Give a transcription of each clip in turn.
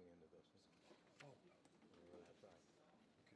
looking into this. Oh, That's right. okay. Number 6.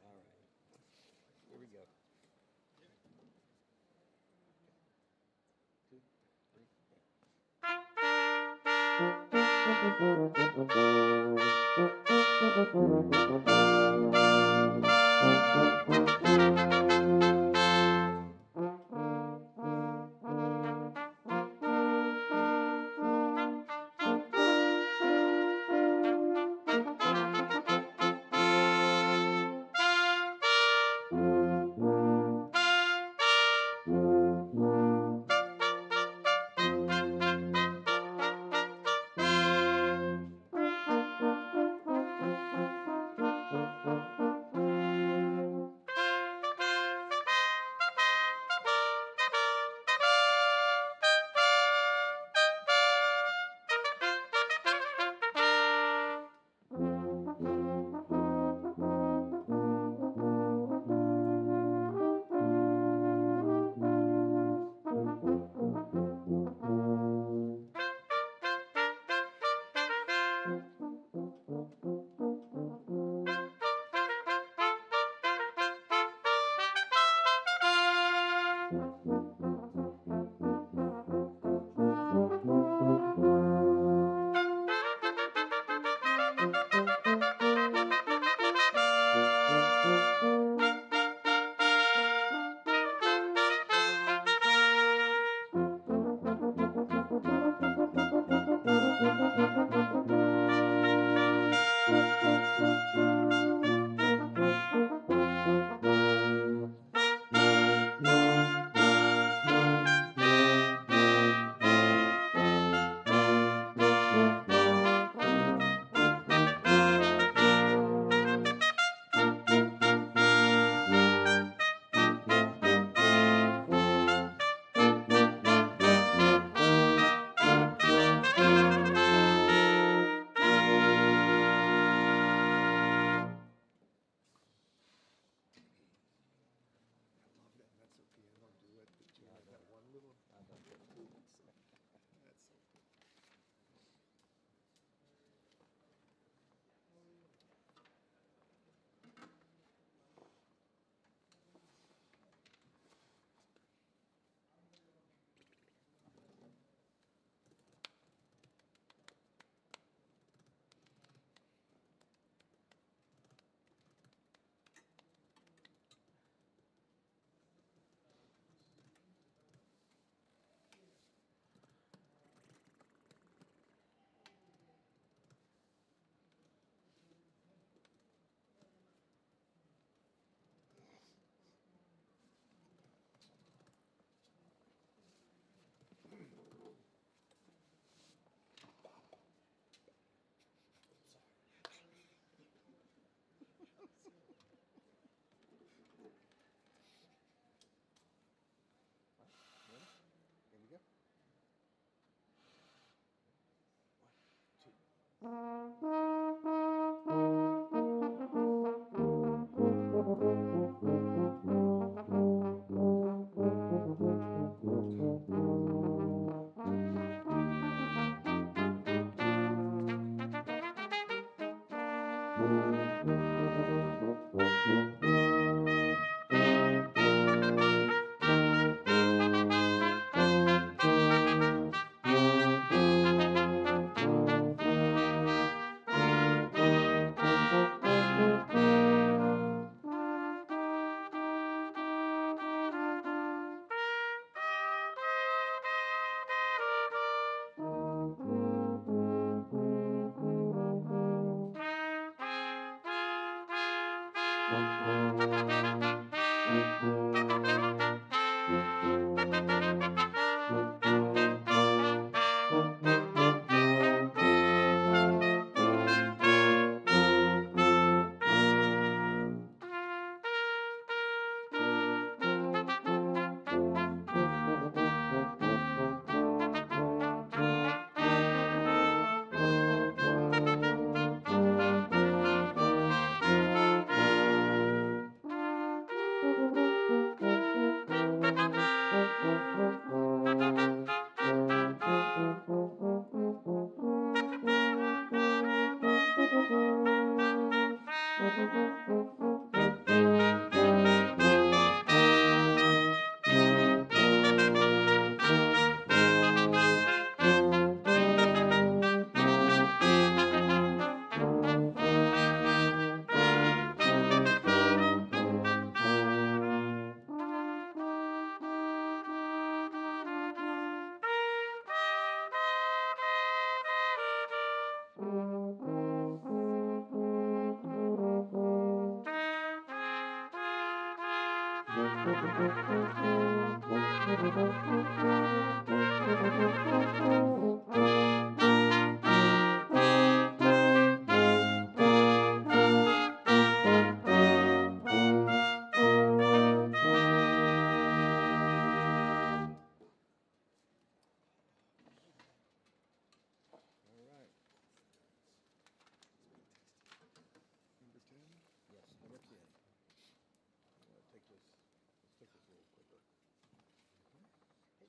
All right. Here we go. 2, 3.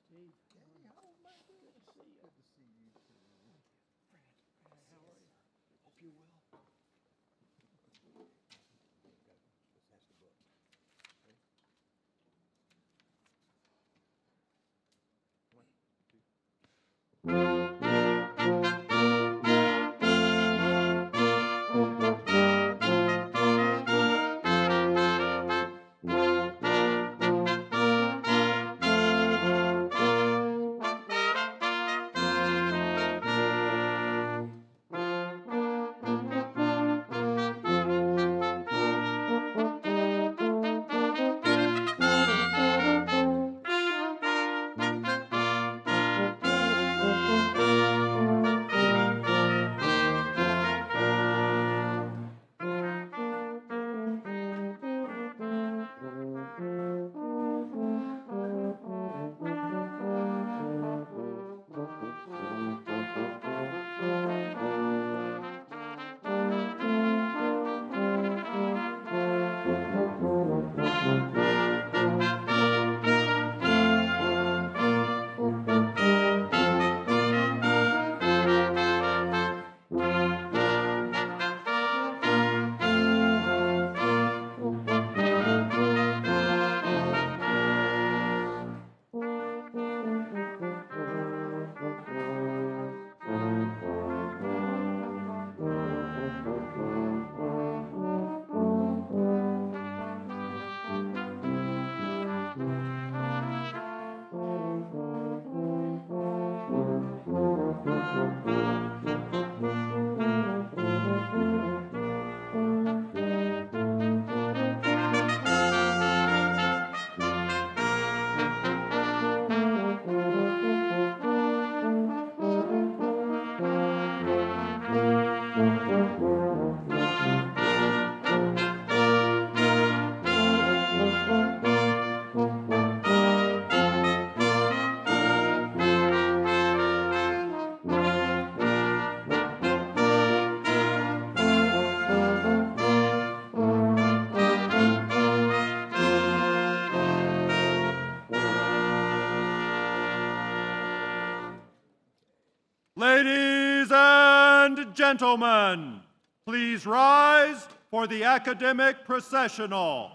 Steve, hey, oh my, good to see you. Good to see you too. gentlemen, please rise for the academic processional.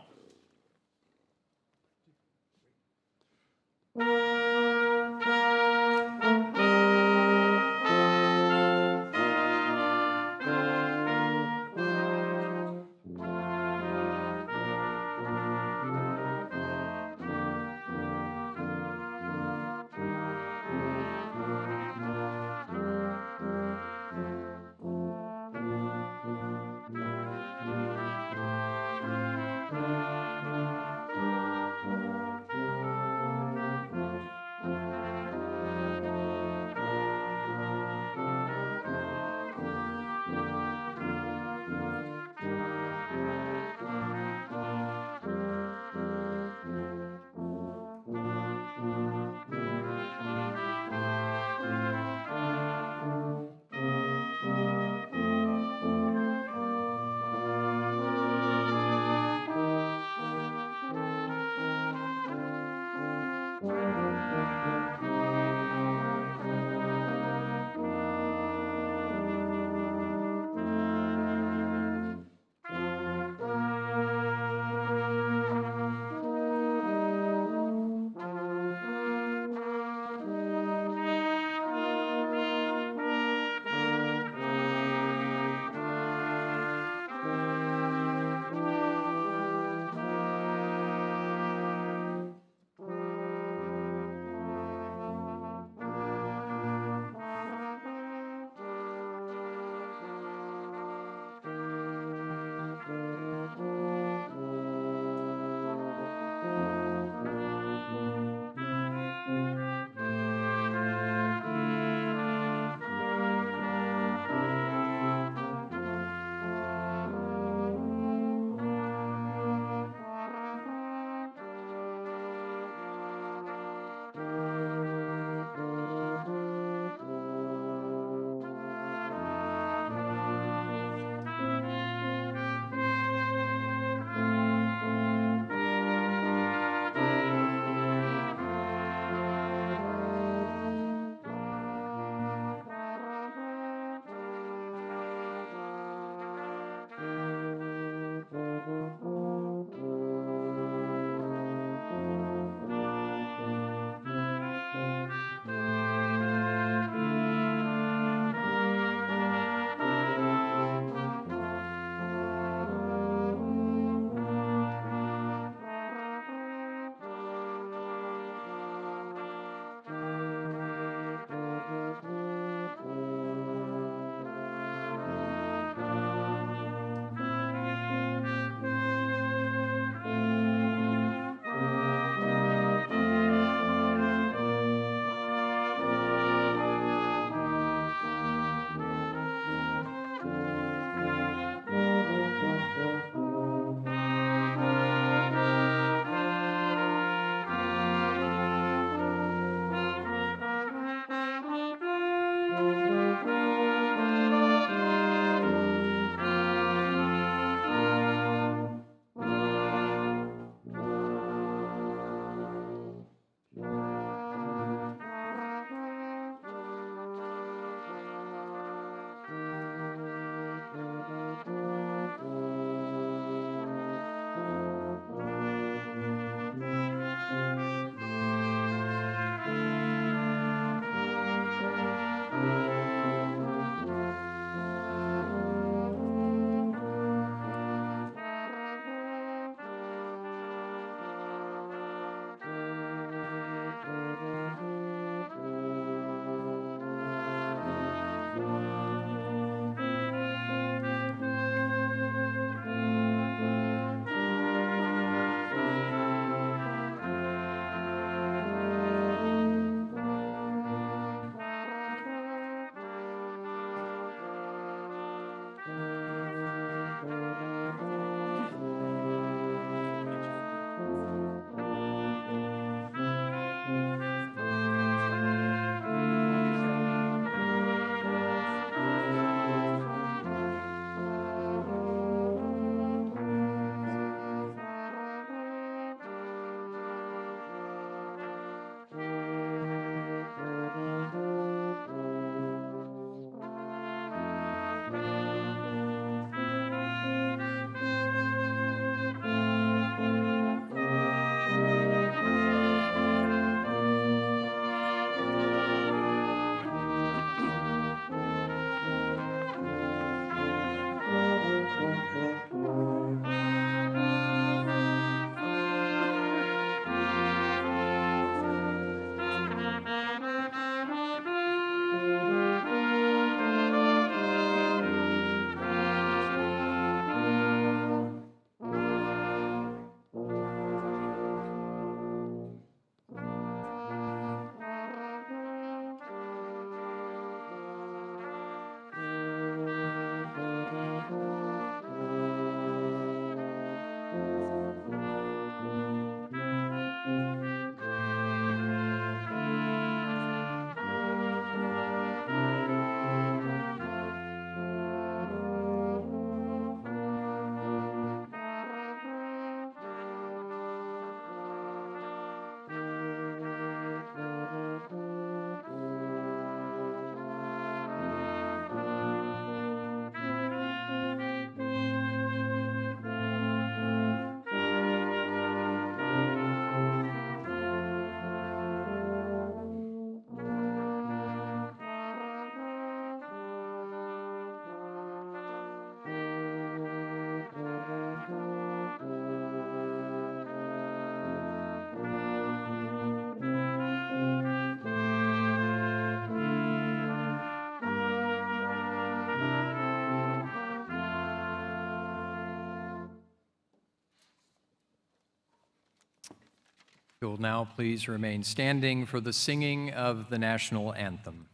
You'll now please remain standing for the singing of the National Anthem.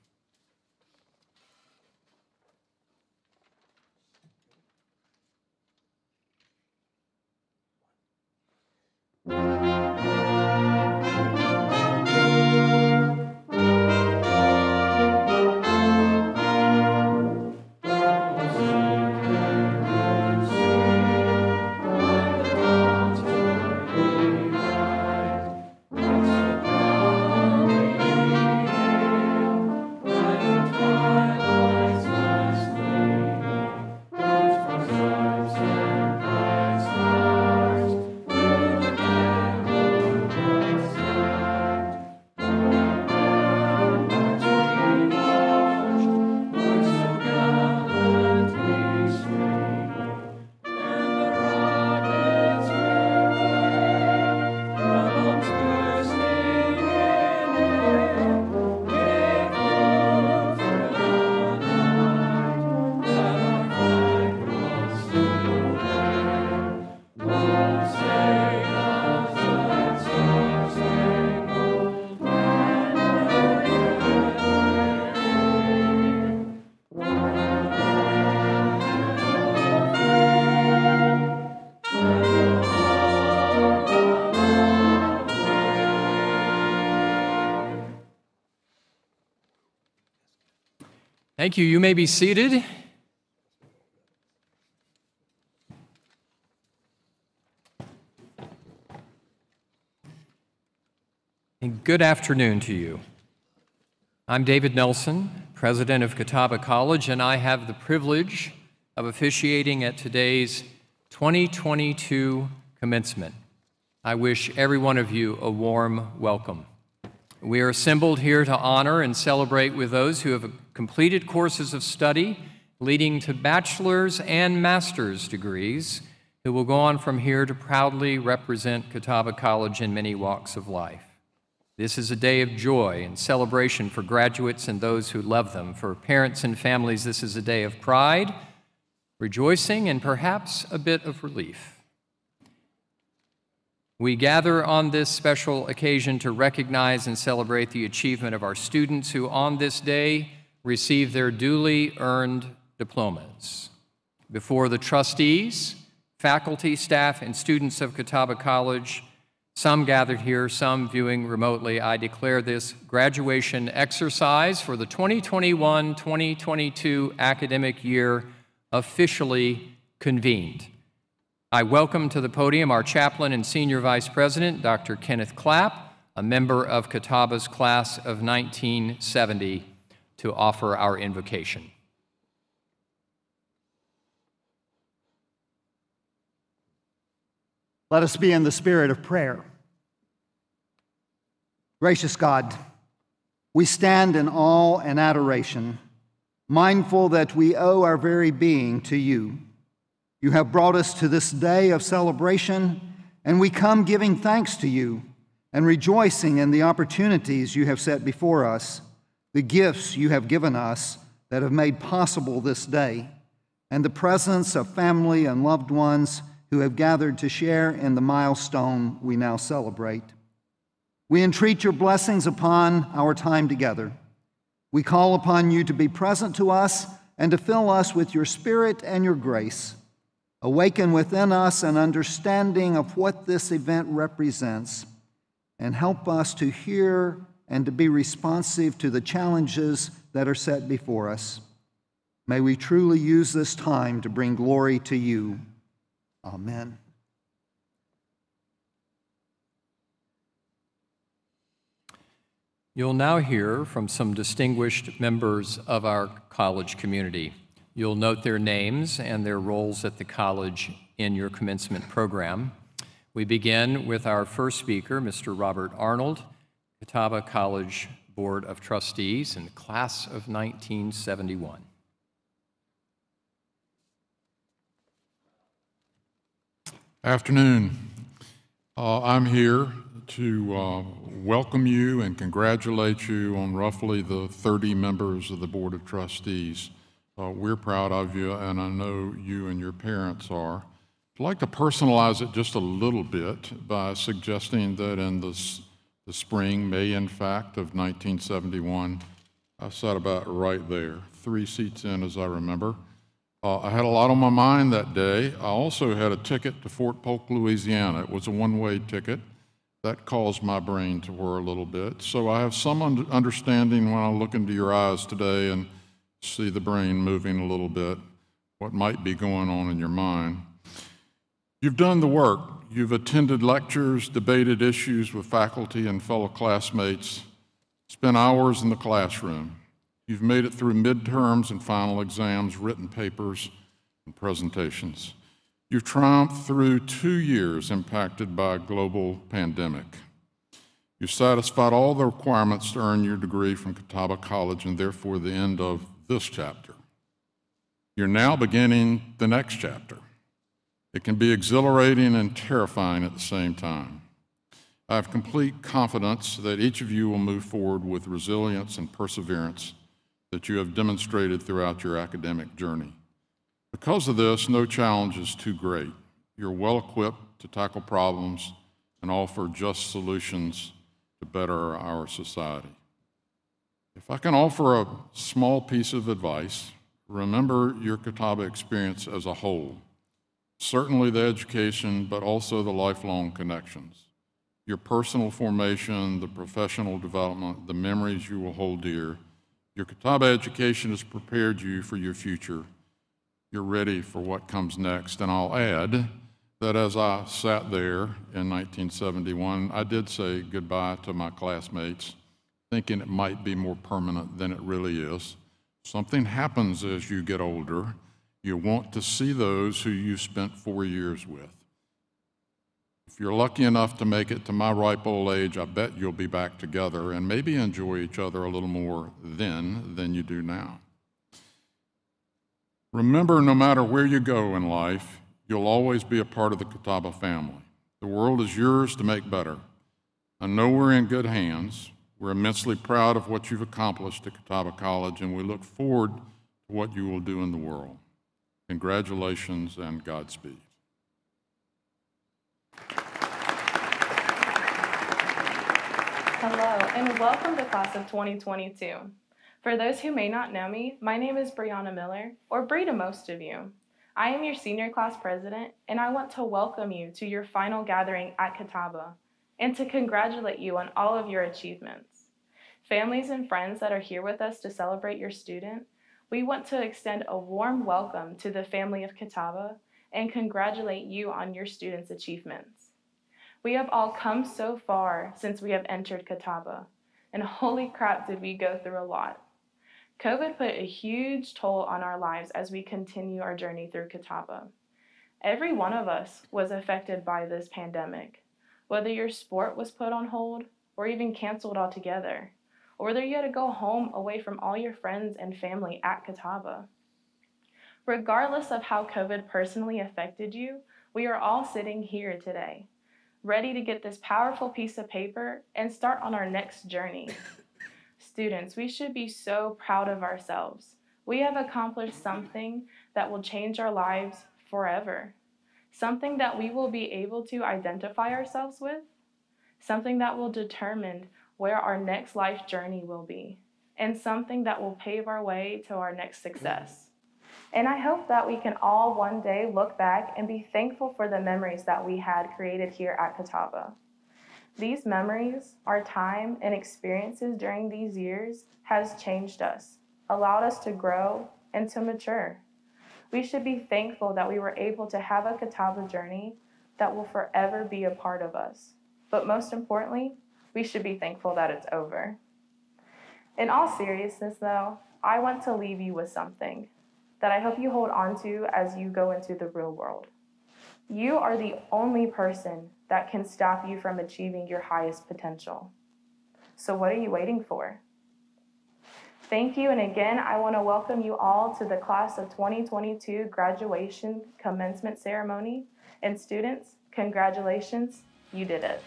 Thank you. You may be seated. And good afternoon to you. I'm David Nelson, president of Catawba College, and I have the privilege of officiating at today's 2022 commencement. I wish every one of you a warm welcome. We are assembled here to honor and celebrate with those who have completed courses of study leading to bachelor's and master's degrees, who will go on from here to proudly represent Catawba College in many walks of life. This is a day of joy and celebration for graduates and those who love them. For parents and families, this is a day of pride, rejoicing, and perhaps a bit of relief. We gather on this special occasion to recognize and celebrate the achievement of our students who on this day receive their duly earned diplomas. Before the trustees, faculty, staff, and students of Catawba College, some gathered here, some viewing remotely, I declare this graduation exercise for the 2021-2022 academic year officially convened. I welcome to the podium our chaplain and senior vice president, Dr. Kenneth Clatt, a member of Catawba's class of 1970, to offer our invocation. Let us be in the spirit of prayer. Gracious God, we stand in awe and adoration, mindful that we owe our very being to you. You have brought us to this day of celebration, and we come giving thanks to you and rejoicing in the opportunities you have set before us, the gifts you have given us that have made possible this day, and the presence of family and loved ones who have gathered to share in the milestone we now celebrate. We entreat your blessings upon our time together. We call upon you to be present to us and to fill us with your spirit and your grace. Awaken within us an understanding of what this event represents, and help us to hear and to be responsive to the challenges that are set before us. May we truly use this time to bring glory to you. Amen. You'll now hear from some distinguished members of our college community. You'll note their names and their roles at the college in your commencement program. We begin with our first speaker, Mr. Robert Arnold, Catawba College Board of Trustees in the class of 1971. Afternoon. I'm here to welcome you and congratulate you on roughly the 30 members of the Board of Trustees. We're proud of you, and I know you and your parents are. I'd like to personalize it just a little bit by suggesting that in the spring, May in fact, of 1971, I sat about right there, 3 seats in as I remember. I had a lot on my mind that day. I also had a ticket to Fort Polk, Louisiana. It was a one-way ticket. That caused my brain to whir a little bit. So I have some understanding when I look into your eyes today and see the brain moving a little bit, what might be going on in your mind. You've done the work. You've attended lectures, debated issues with faculty and fellow classmates, spent hours in the classroom. You've made it through midterms and final exams, written papers, and presentations. You've triumphed through 2 years impacted by a global pandemic. You've satisfied all the requirements to earn your degree from Catawba College and therefore the end of this chapter. You're now beginning the next chapter. It can be exhilarating and terrifying at the same time. I have complete confidence that each of you will move forward with resilience and perseverance that you have demonstrated throughout your academic journey. Because of this, no challenge is too great. You're well equipped to tackle problems and offer just solutions to better our society. If I can offer a small piece of advice, remember your Catawba experience as a whole. Certainly the education, but also the lifelong connections. Your personal formation, the professional development, the memories you will hold dear. Your Catawba education has prepared you for your future. You're ready for what comes next. And I'll add that as I sat there in 1971, I did say goodbye to my classmates, thinking it might be more permanent than it really is. Something happens as you get older. You want to see those who you spent 4 years with. If you're lucky enough to make it to my ripe old age, I bet you'll be back together and maybe enjoy each other a little more then than you do now. Remember, no matter where you go in life, you'll always be a part of the Catawba family. The world is yours to make better. I know we're in good hands. We're immensely proud of what you've accomplished at Catawba College, and we look forward to what you will do in the world. Congratulations and Godspeed. Hello, and welcome to Class of 2022. For those who may not know me, my name is Brianna Miller, or Bree to most of you. I am your senior class president, and I want to welcome you to your final gathering at Catawba, and to congratulate you on all of your achievements. Families and friends that are here with us to celebrate your student, we want to extend a warm welcome to the family of Catawba and congratulate you on your student's achievements. We have all come so far since we have entered Catawba, and holy crap did we go through a lot. COVID put a huge toll on our lives as we continue our journey through Catawba. Every one of us was affected by this pandemic, whether your sport was put on hold or even canceled altogether, or whether you had to go home away from all your friends and family at Catawba. Regardless of how COVID personally affected you, we are all sitting here today, ready to get this powerful piece of paper and start on our next journey. Students, we should be so proud of ourselves. We have accomplished something that will change our lives forever, something that we will be able to identify ourselves with, something that will determine where our next life journey will be, and something that will pave our way to our next success. And I hope that we can all one day look back and be thankful for the memories that we had created here at Catawba. These memories, our time and experiences during these years has changed us, allowed us to grow and to mature. We should be thankful that we were able to have a Catawba journey that will forever be a part of us. But most importantly, we should be thankful that it's over. In all seriousness though, I want to leave you with something that I hope you hold on to as you go into the real world. You are the only person that can stop you from achieving your highest potential. So what are you waiting for? Thank you, and again, I want to welcome you all to the Class of 2022 Graduation Commencement Ceremony. And students, congratulations, you did it.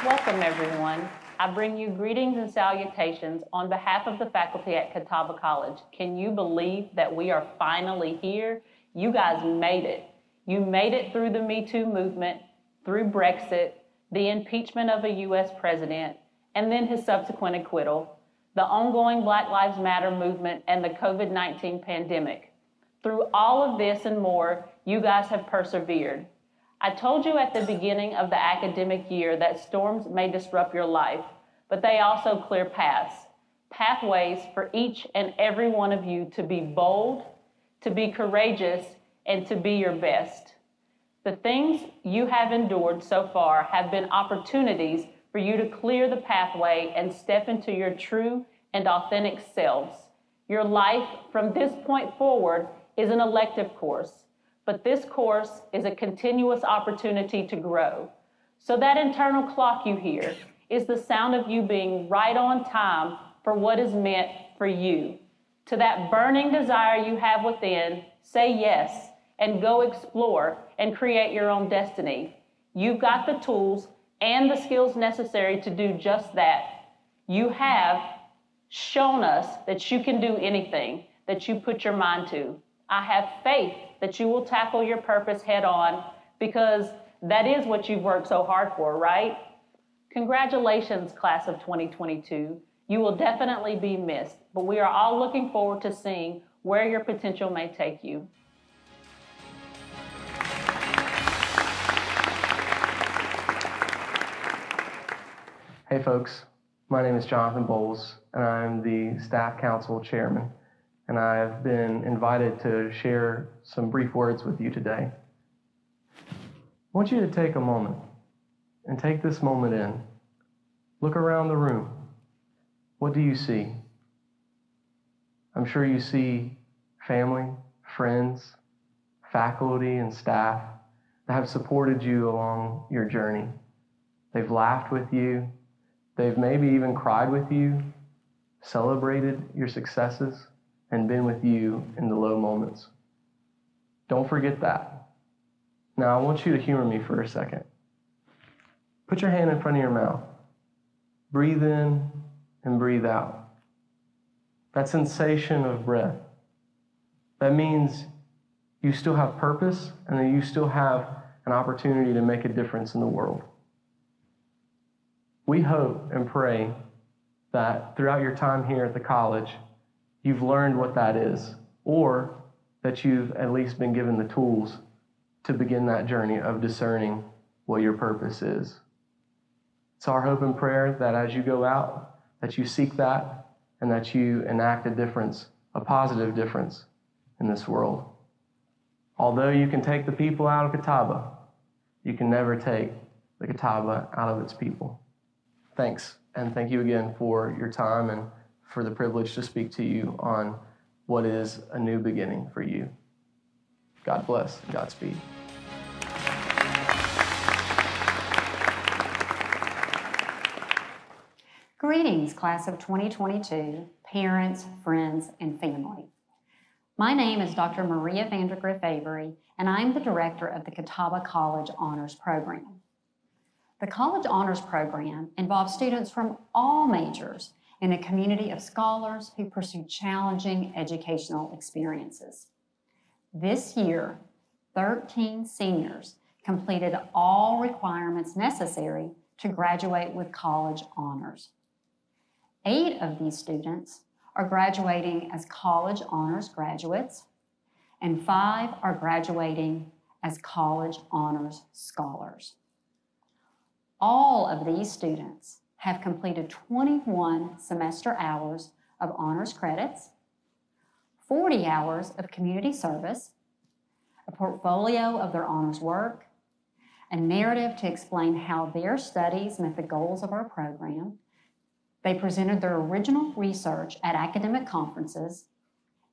Welcome, everyone. I bring you greetings and salutations on behalf of the faculty at Catawba College. Can you believe that we are finally here? You guys made it. You made it through the Me Too movement, through Brexit, the impeachment of a U.S. president, and then his subsequent acquittal, the ongoing Black Lives Matter movement, and the COVID-19 pandemic. Through all of this and more, you guys have persevered. I told you at the beginning of the academic year that storms may disrupt your life, but they also clear paths, pathways for each and every one of you to be bold, to be courageous, and to be your best. The things you have endured so far have been opportunities for you to clear the pathway and step into your true and authentic selves. Your life from this point forward is an elective course, but this course is a continuous opportunity to grow. So that internal clock you hear is the sound of you being right on time for what is meant for you. To that burning desire you have within, say yes and go explore and create your own destiny. You've got the tools and the skills necessary to do just that. You have shown us that you can do anything that you put your mind to. I have faith that you will tackle your purpose head on because that is what you've worked so hard for, right? Congratulations, class of 2022. You will definitely be missed, but we are all looking forward to seeing where your potential may take you. Hey folks, my name is Jonathan Bowles, and I'm the Staff Council Chairman, and I've been invited to share some brief words with you today. I want you to take a moment and take this moment in. Look around the room. What do you see? I'm sure you see family, friends, faculty, and staff that have supported you along your journey. They've laughed with you. They've maybe even cried with you, celebrated your successes, and been with you in the low moments. Don't forget that. Now, I want you to humor me for a second. Put your hand in front of your mouth. Breathe in and breathe out. That sensation of breath, that means you still have purpose and that you still have an opportunity to make a difference in the world. We hope and pray that throughout your time here at the college, you've learned what that is, or that you've at least been given the tools to begin that journey of discerning what your purpose is. It's our hope and prayer that as you go out, that you seek that and that you enact a difference, a positive difference in this world. Although you can take the people out of Catawba, you can never take the Catawba out of its people. Thanks, and thank you again for your time and for the privilege to speak to you on what is a new beginning for you. God bless and Godspeed. Greetings, class of 2022, parents, friends, and family. My name is Dr. Maria Vandergriff Avery, and I'm the director of the Catawba College Honors Program. The College Honors Program involves students from all majors in a community of scholars who pursue challenging educational experiences. This year, 13 seniors completed all requirements necessary to graduate with college honors. 8 of these students are graduating as college honors graduates, and 5 are graduating as college honors scholars. All of these students have completed 21 semester hours of honors credits, 40 hours of community service, a portfolio of their honors work, a narrative to explain how their studies met the goals of our program. They presented their original research at academic conferences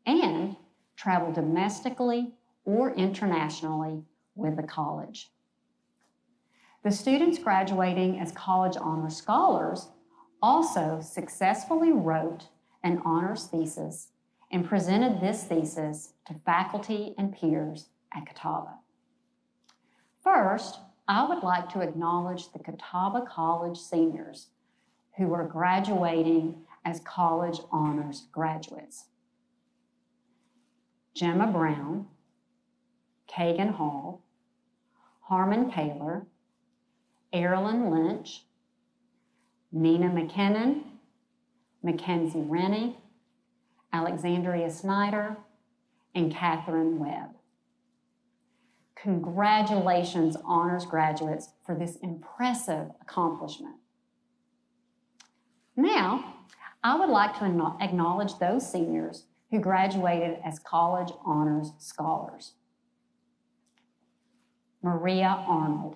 and traveled domestically or internationally with the college. The students graduating as college honors scholars also successfully wrote an honors thesis and presented this thesis to faculty and peers at Catawba. First, I would like to acknowledge the Catawba College seniors. who are graduating as college honors graduates: Gemma Brown, Kagan Hall, Harmon Kaler, Erilyn Lynch, Nina McKinnon, Mackenzie Rennie, Alexandria Snyder, and Catherine Webb. Congratulations, honors graduates, for this impressive accomplishment. Now, I would like to acknowledge those seniors who graduated as college honors scholars. Maria Arnold,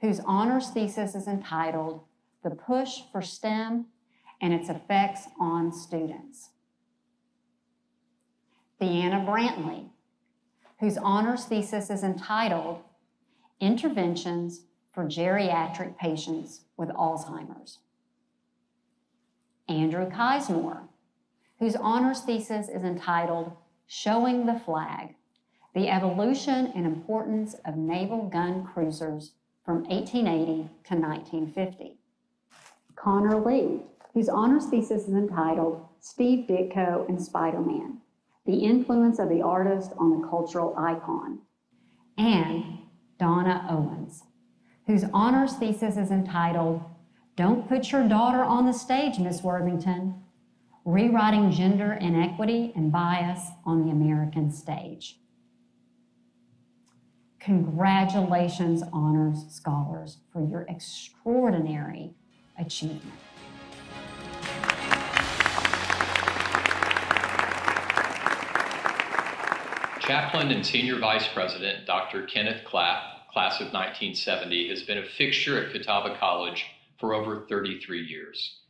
whose honors thesis is entitled "The Push for STEM and Its Effects on Students." Deanna Brantley, whose honors thesis is entitled "Interventions for Geriatric Patients with Alzheimer's." Andrew Kismore, whose honors thesis is entitled "Showing the Flag: The Evolution and Importance of Naval Gun Cruisers from 1880 to 1950. Connor Lee, whose honors thesis is entitled "Steve Ditko and Spider-Man: The Influence of the Artist on the Cultural Icon." And Donna Owens, whose honors thesis is entitled "Don't Put Your Daughter on the Stage, Miss Worthington: Rewriting Gender Inequity and Bias on the American Stage." Congratulations, honors scholars, for your extraordinary achievement. Chaplain and Senior Vice President Dr. Kenneth Clatt, class of 1970, has been a fixture at Catawba College for over 33 years.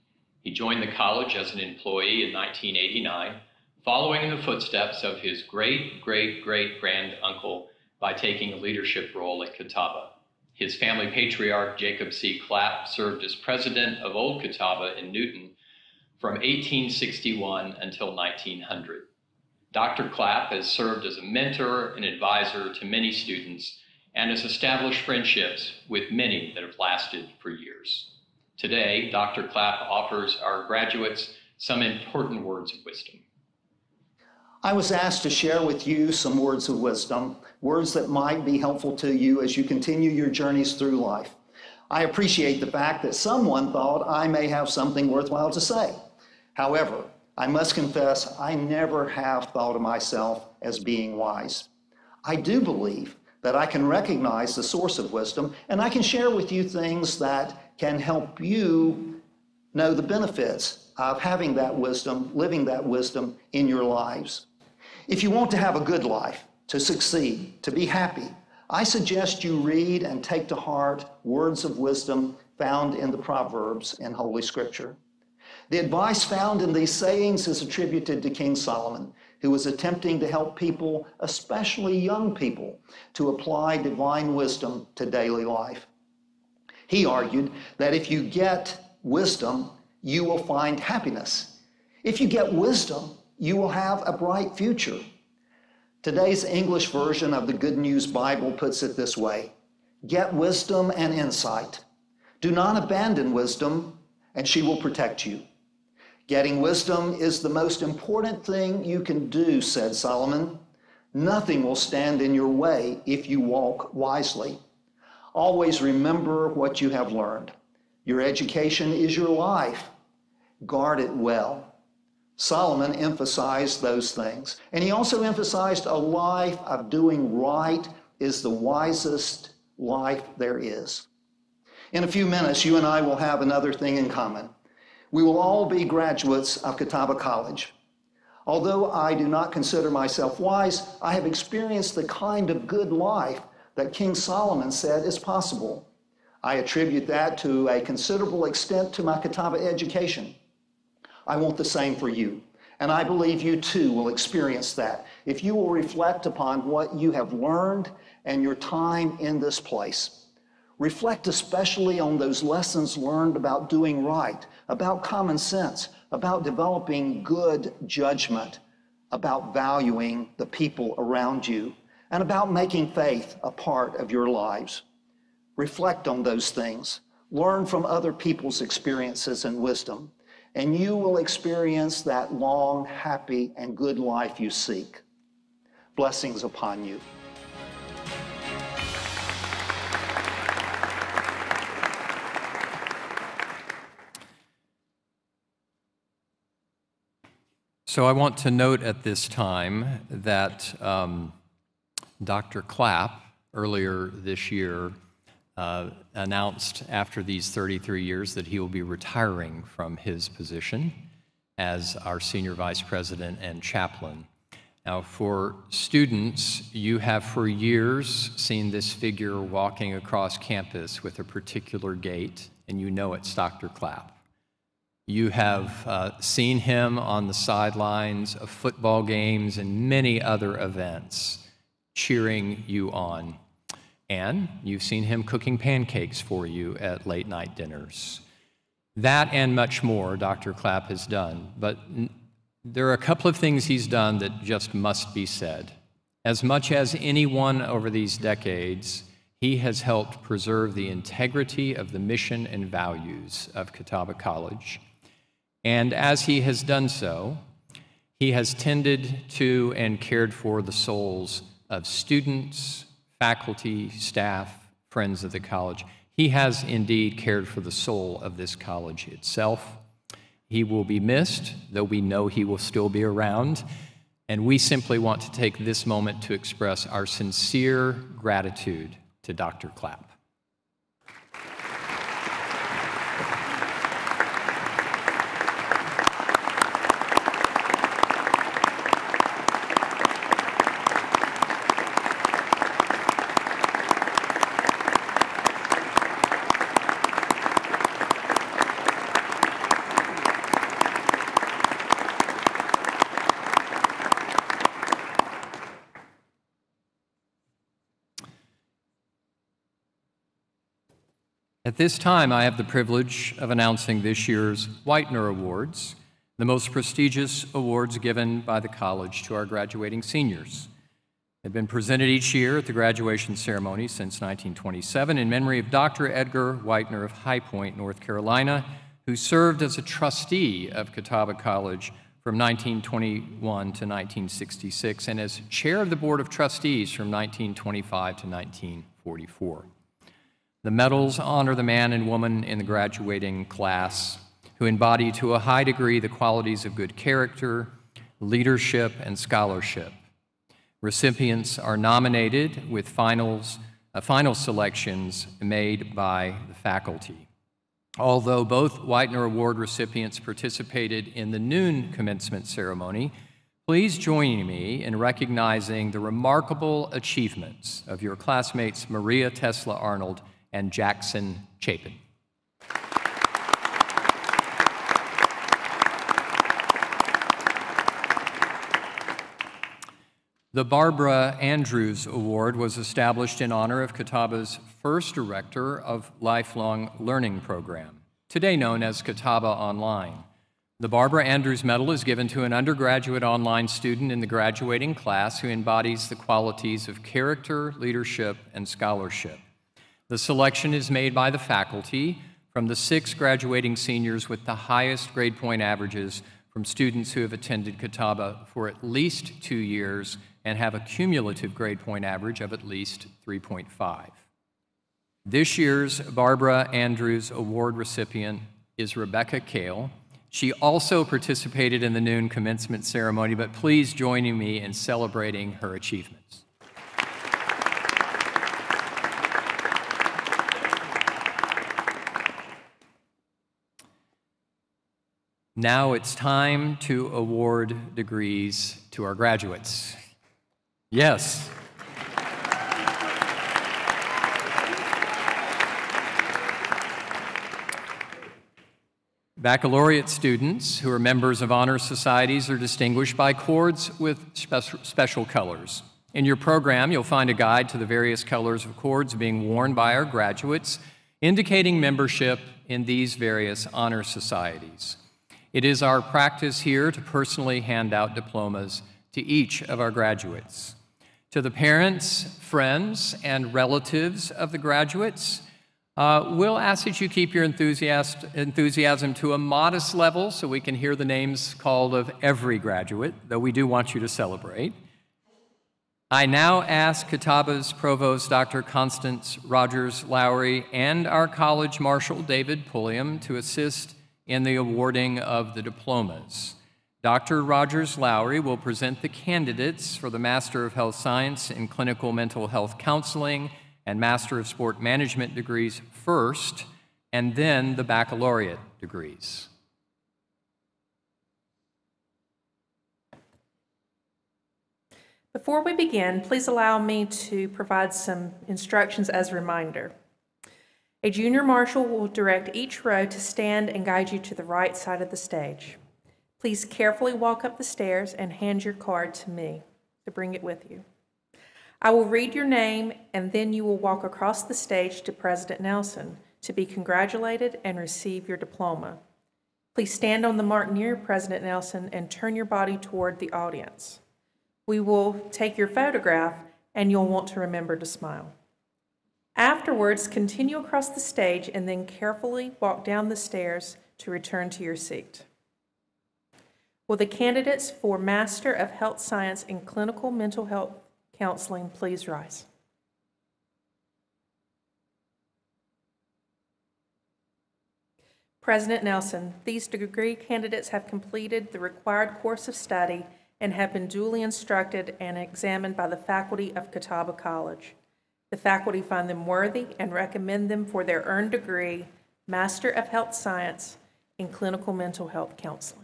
He joined the college as an employee in 1989, following in the footsteps of his great-great-great-grand-uncle by taking a leadership role at Catawba. His family patriarch, Jacob C. Clatt, served as president of Old Catawba in Newton from 1861 until 1900. Dr. Clatt has served as a mentor and advisor to many students and has established friendships with many that have lasted for years. Today, Dr. Clatt offers our graduates some important words of wisdom. I was asked to share with you some words of wisdom, words that might be helpful to you as you continue your journeys through life. I appreciate the fact that someone thought I may have something worthwhile to say. However, I must confess I never have thought of myself as being wise. I do believe that I can recognize the source of wisdom, and I can share with you things that can help you know the benefits of having that wisdom, living that wisdom in your lives. If you want to have a good life, to succeed, to be happy, I suggest you read and take to heart words of wisdom found in the Proverbs in Holy Scripture. The advice found in these sayings is attributed to King Solomon, who was attempting to help people, especially young people, to apply divine wisdom to daily life. He argued that if you get wisdom, you will find happiness. If you get wisdom, you will have a bright future. Today's English version of the Good News Bible puts it this way: get wisdom and insight. Do not abandon wisdom, and she will protect you. Getting wisdom is the most important thing you can do, said Solomon. Nothing will stand in your way if you walk wisely. Always remember what you have learned. Your education is your life. Guard it well. Solomon emphasized those things, and he also emphasized a life of doing right is the wisest life there is. In a few minutes, you and I will have another thing in common. We will all be graduates of Catawba College. Although I do not consider myself wise, I have experienced the kind of good life that King Solomon said is possible. I attribute that to a considerable extent to my Catawba education. I want the same for you, and I believe you too will experience that if you will reflect upon what you have learned and your time in this place. Reflect especially on those lessons learned about doing right, about common sense, about developing good judgment, about valuing the people around you, and about making faith a part of your lives. Reflect on those things. Learn from other people's experiences and wisdom, and you will experience that long, happy, and good life you seek. Blessings upon you. So I want to note at this time that Dr. Clatt earlier this year announced after these 33 years that he will be retiring from his position as our Senior Vice President and Chaplain. Now, for students, you have for years seen this figure walking across campus with a particular gait, and you know it's Dr. Clatt. You have seen him on the sidelines of football games and many other events, cheering you on. And you've seen him cooking pancakes for you at late night dinners. That and much more Dr. Clatt has done, but there are a couple of things he's done that just must be said. As much as anyone over these decades, he has helped preserve the integrity of the mission and values of Catawba College. And as he has done so, he has tended to and cared for the souls of students, faculty, staff, friends of the college. He has indeed cared for the soul of this college itself. He will be missed, though we know he will still be around. And we simply want to take this moment to express our sincere gratitude to Dr. Clatt. At this time, I have the privilege of announcing this year's Whitener Awards, the most prestigious awards given by the college to our graduating seniors. They've been presented each year at the graduation ceremony since 1927 in memory of Dr. Edgar Whitener of High Point, North Carolina, who served as a trustee of Catawba College from 1921 to 1966 and as chair of the Board of Trustees from 1925 to 1944. The medals honor the man and woman in the graduating class who embody to a high degree the qualities of good character, leadership, and scholarship. Recipients are nominated with final selections made by the faculty. Although both Whitener Award recipients participated in the noon commencement ceremony, please join me in recognizing the remarkable achievements of your classmates Maria Tesla Arnold and Jackson Chapin. The Barbara Andrews Award was established in honor of Catawba's first director of lifelong learning program, today known as Catawba Online. The Barbara Andrews Medal is given to an undergraduate online student in the graduating class who embodies the qualities of character, leadership, and scholarship. The selection is made by the faculty from the 6 graduating seniors with the highest grade point averages from students who have attended Catawba for at least 2 years and have a cumulative grade point average of at least 3.5. This year's Barbara Andrews Award recipient is Rebecca Kale. She also participated in the noon commencement ceremony, but please join me in celebrating her achievements. Now it's time to award degrees to our graduates. Yes. Baccalaureate students who are members of honor societies are distinguished by cords with special colors. In your program, you'll find a guide to the various colors of cords being worn by our graduates, indicating membership in these various honor societies. It is our practice here to personally hand out diplomas to each of our graduates. To the parents, friends, and relatives of the graduates, We'll ask that you keep your enthusiasm to a modest level so we can hear the names called of every graduate, though we do want you to celebrate. I now ask Catawba's Provost, Dr. Constance Rogers Lowry, and our College Marshal, David Pulliam, to assist in the awarding of the diplomas. Dr. Rogers Lowry will present the candidates for the Master of Health Science in Clinical Mental Health Counseling and Master of Sport Management degrees first, and then the baccalaureate degrees. Before we begin, please allow me to provide some instructions as a reminder. A junior marshal will direct each row to stand and guide you to the right side of the stage. Please carefully walk up the stairs and hand your card to me to bring it with you. I will read your name, and then you will walk across the stage to President Nelson to be congratulated and receive your diploma. Please stand on the mark near President Nelson and turn your body toward the audience. We will take your photograph, and you'll want to remember to smile. Afterwards, continue across the stage and then carefully walk down the stairs to return to your seat. Will the candidates for Master of Health Science in Clinical Mental Health Counseling please rise? President Nelson, these degree candidates have completed the required course of study and have been duly instructed and examined by the faculty of Catawba College. The faculty find them worthy and recommend them for their earned degree, Master of Health Science in Clinical Mental Health Counseling.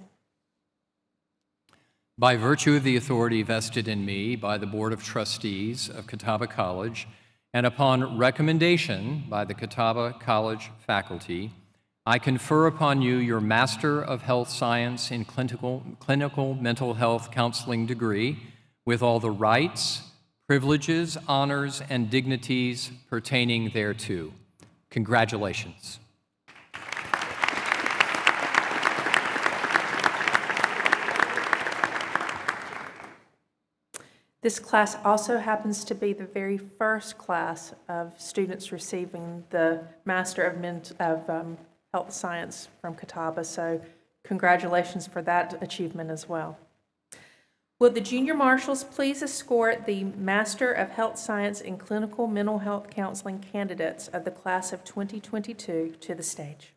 By virtue of the authority vested in me by the Board of Trustees of Catawba College, and upon recommendation by the Catawba College faculty, I confer upon you your Master of Health Science in Clinical Mental Health Counseling degree with all the rights, privileges, honors, and dignities pertaining thereto. Congratulations. This class also happens to be the very first class of students receiving the Master of Health Science from Catawba, so congratulations for that achievement as well. Will the junior marshals please escort the Master of Health Science in Clinical Mental Health Counseling candidates of the class of 2022 to the stage?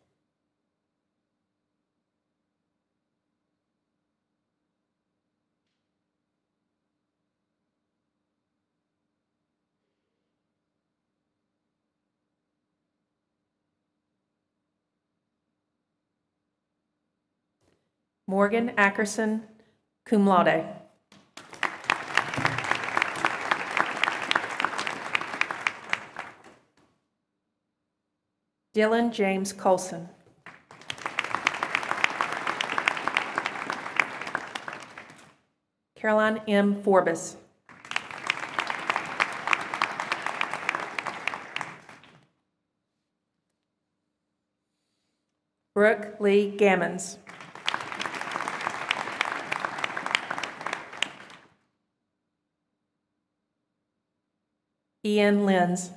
Morgan Ackerson, cum laude. Dylan James Colson. Caroline M. Forbes. Brooke Lee Gammons. Ian Lenz.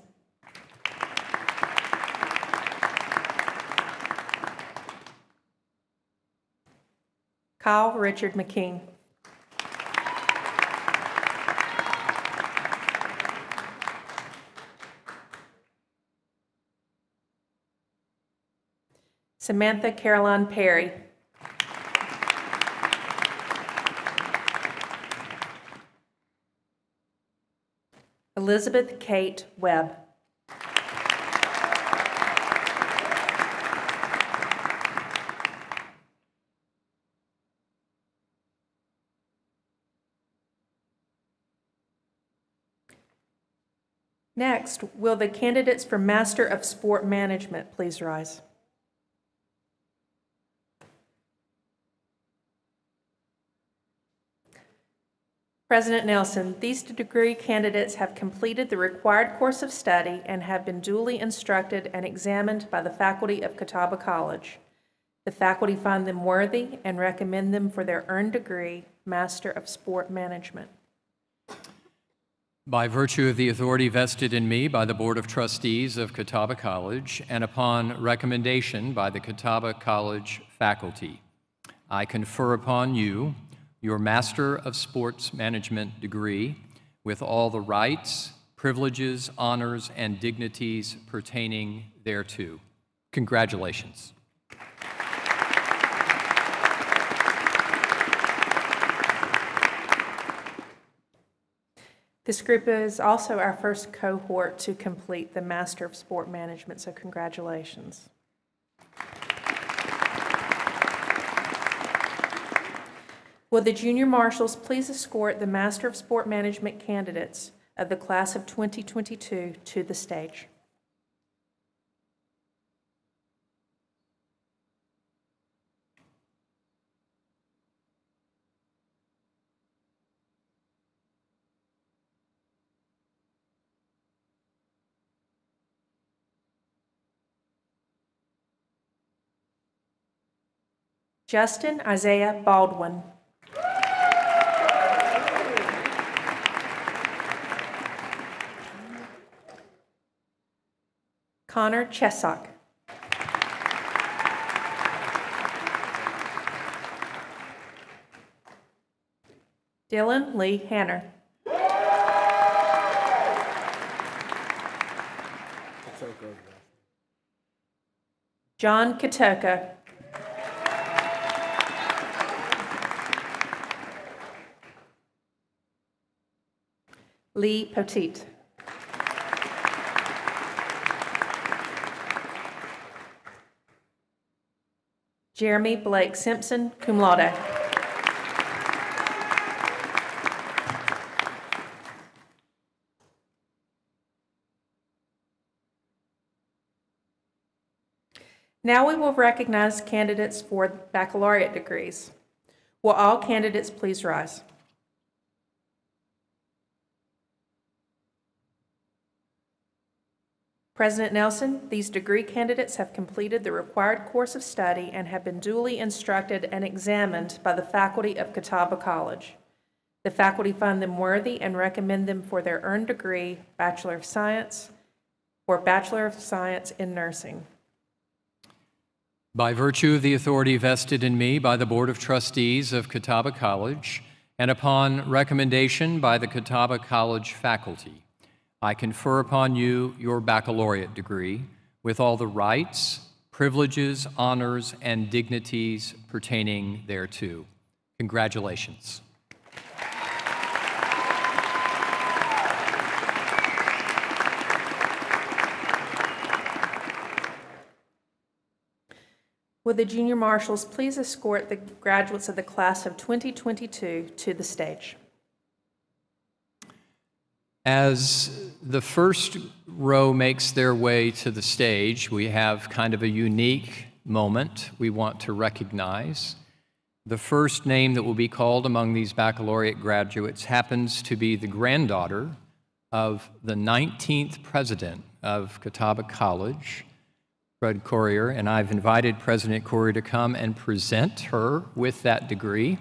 Kyle Richard McKean. Samantha Caroline Perry. Elizabeth Kate Webb. Next, will the candidates for Master of Sport Management please rise? President Nelson, these degree candidates have completed the required course of study and have been duly instructed and examined by the faculty of Catawba College. The faculty find them worthy and recommend them for their earned degree, Master of Sport Management. By virtue of the authority vested in me by the Board of Trustees of Catawba College and upon recommendation by the Catawba College faculty, I confer upon you your Master of Sports Management degree with all the rights, privileges, honors, and dignities pertaining thereto. Congratulations. This group is also our first cohort to complete the Master of Sport Management, so congratulations. Will the junior marshals please escort the Master of Sport Management candidates of the class of 2022 to the stage? Justin Isaiah Baldwin. Connor Chesak. Dylan Lee Hanner. John Katoka. Lee Poteet. Jeremy Blake Simpson, cum laude. Now we will recognize candidates for baccalaureate degrees. Will all candidates please rise? President Nelson, these degree candidates have completed the required course of study and have been duly instructed and examined by the faculty of Catawba College. The faculty find them worthy and recommend them for their earned degree, Bachelor of Science, or Bachelor of Science in Nursing. By virtue of the authority vested in me by the Board of Trustees of Catawba College and upon recommendation by the Catawba College faculty, I confer upon you your baccalaureate degree with all the rights, privileges, honors, and dignities pertaining thereto. Congratulations. Will the junior marshals please escort the graduates of the class of 2022 to the stage? As the first row makes their way to the stage, we have kind of a unique moment we want to recognize. The first name that will be called among these baccalaureate graduates happens to be the granddaughter of the 19th president of Catawba College, Fred Corrier, and I've invited President Corrier to come and present her with that degree.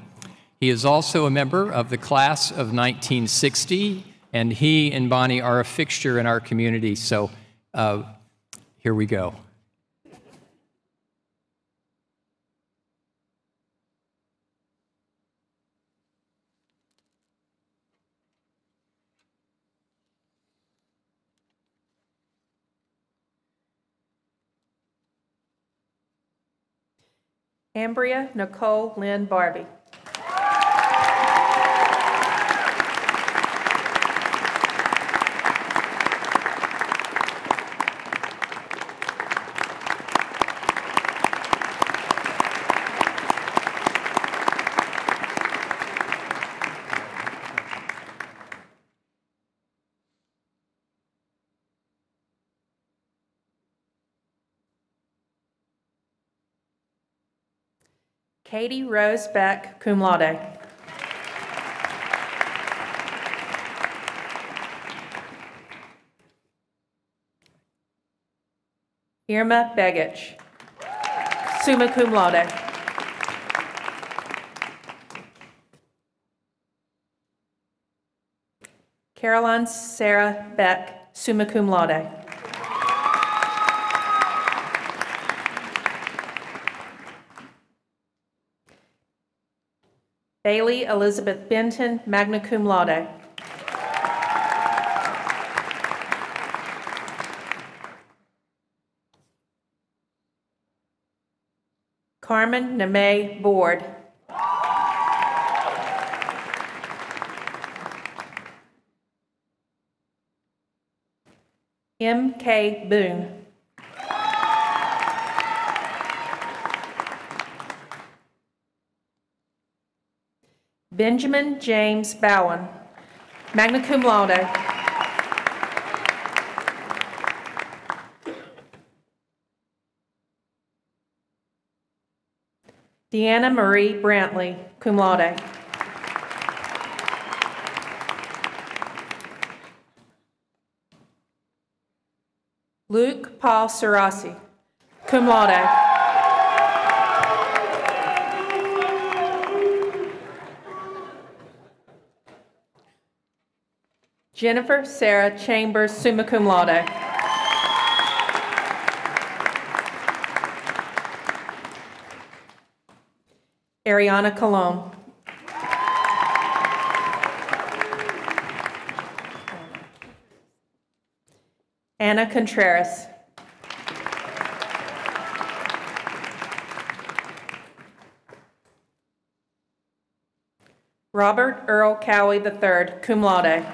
He is also a member of the class of 1960, and he and Bonnie are a fixture in our community, so here we go. Ambria Nicole Lynn Barbie. Katie Rose Beck, cum laude. Irma Begich, summa cum laude. Caroline Sarah Beck, summa cum laude. Bailey Elizabeth Benton, magna cum laude. Carmen Neme Board. M.K. Boone. Benjamin James Bowen, magna cum laude. Deanna Marie Brantley, cum laude. Luke Paul Sarasi, cum laude. Jennifer Sarah Chambers, summa cum laude. Ariana Colon. Anna Contreras. Robert Earl Cowie III, cum laude.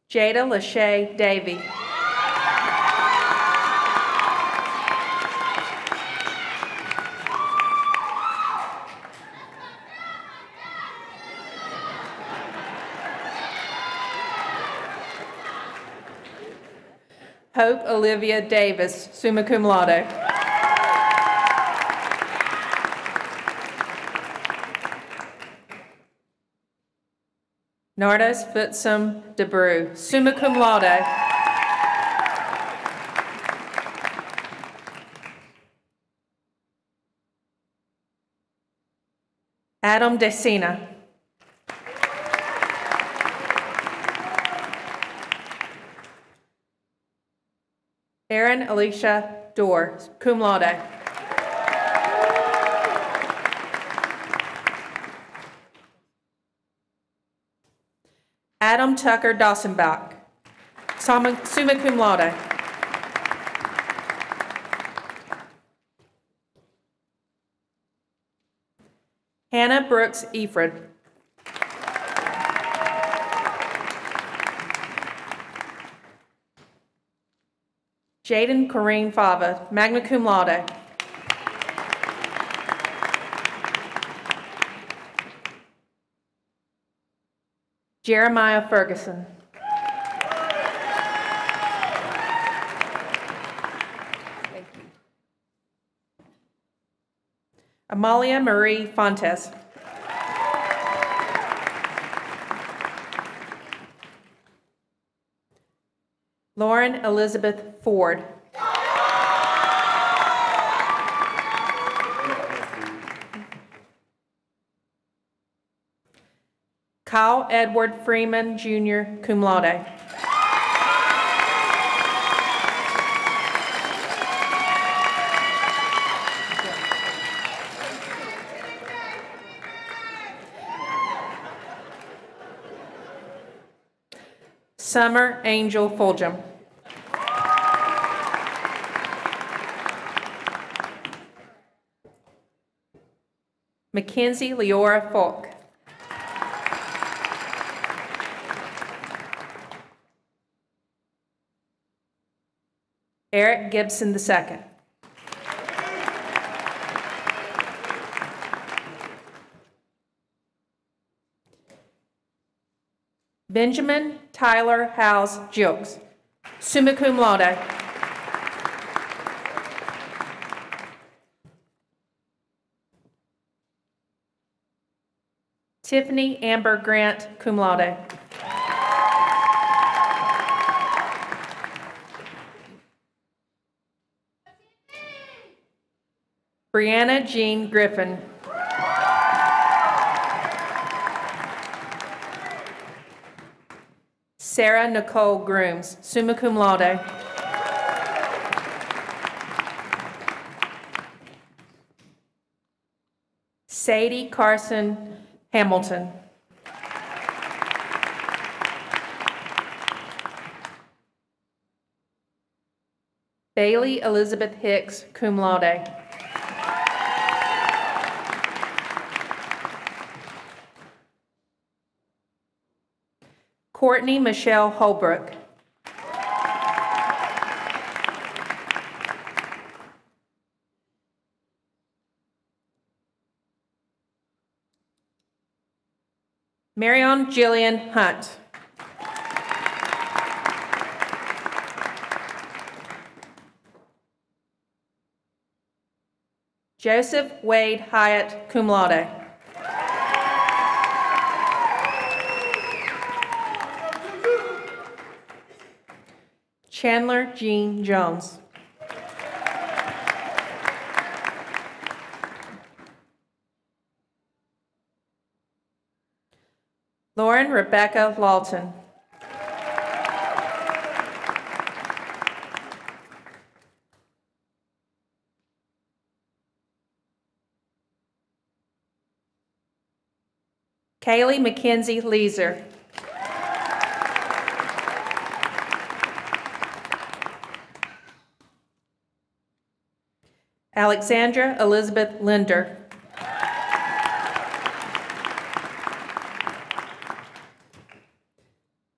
Jada Lachey Davey. Hope Olivia Davis, summa cum laude. Nardos Futsum DeBrew, summa cum laude. Adam Desina. Erin Alicia Dorr, cum laude. Adam Tucker Dawsonbach, summa cum laude. Hannah Brooks Efred. Jaden Corrine Fava, magna cum laude. Jeremiah Ferguson. Amalia Marie Fontes. Lauren Elizabeth Ford. Kyle Edward Freeman, Jr., cum laude. Summer Angel Fulgham. Mackenzie Leora Falk. Eric Gibson II. Benjamin Tyler Howes Jilks, summa cum laude. Tiffany Amber Grant, cum laude. Brianna Jean Griffin. Sarah Nicole Grooms, summa cum laude. Sadie Carson Hamilton. Bailey Elizabeth Hicks, cum laude. Courtney Michelle Holbrook. Marion Jillian Hunt. Joseph Wade Hyatt, cum laude. Chandler Jean Jones. Lauren Rebecca Lawton. Kaylee Mackenzie Leeser. Alexandra Elizabeth Linder.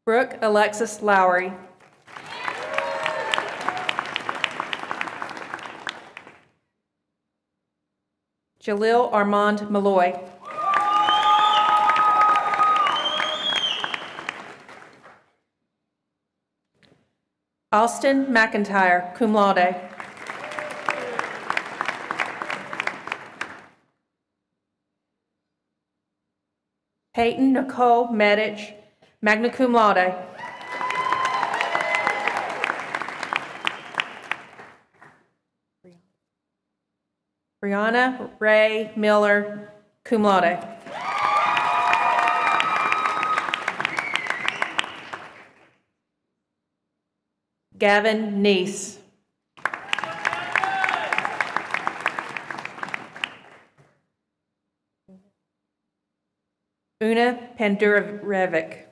Brooke Alexis Lowry. Jalil Armand Malloy. Austin McIntyre, cum laude. Peyton Nicole Medich, magna cum laude. Brianna Ray Miller, cum laude. Gavin Neese. Una Pandurevic.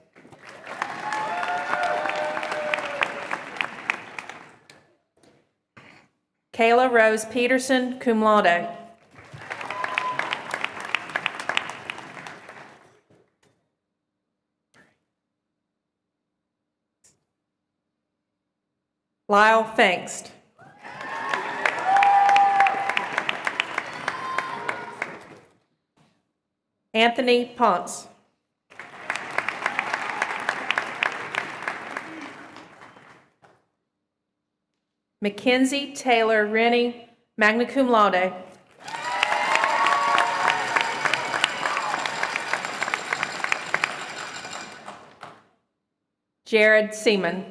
Kayla Rose Peterson, cum laude. Lyle Fangst. Anthony Ponce. Mackenzie Taylor Rennie, magna cum laude. Jared Seaman.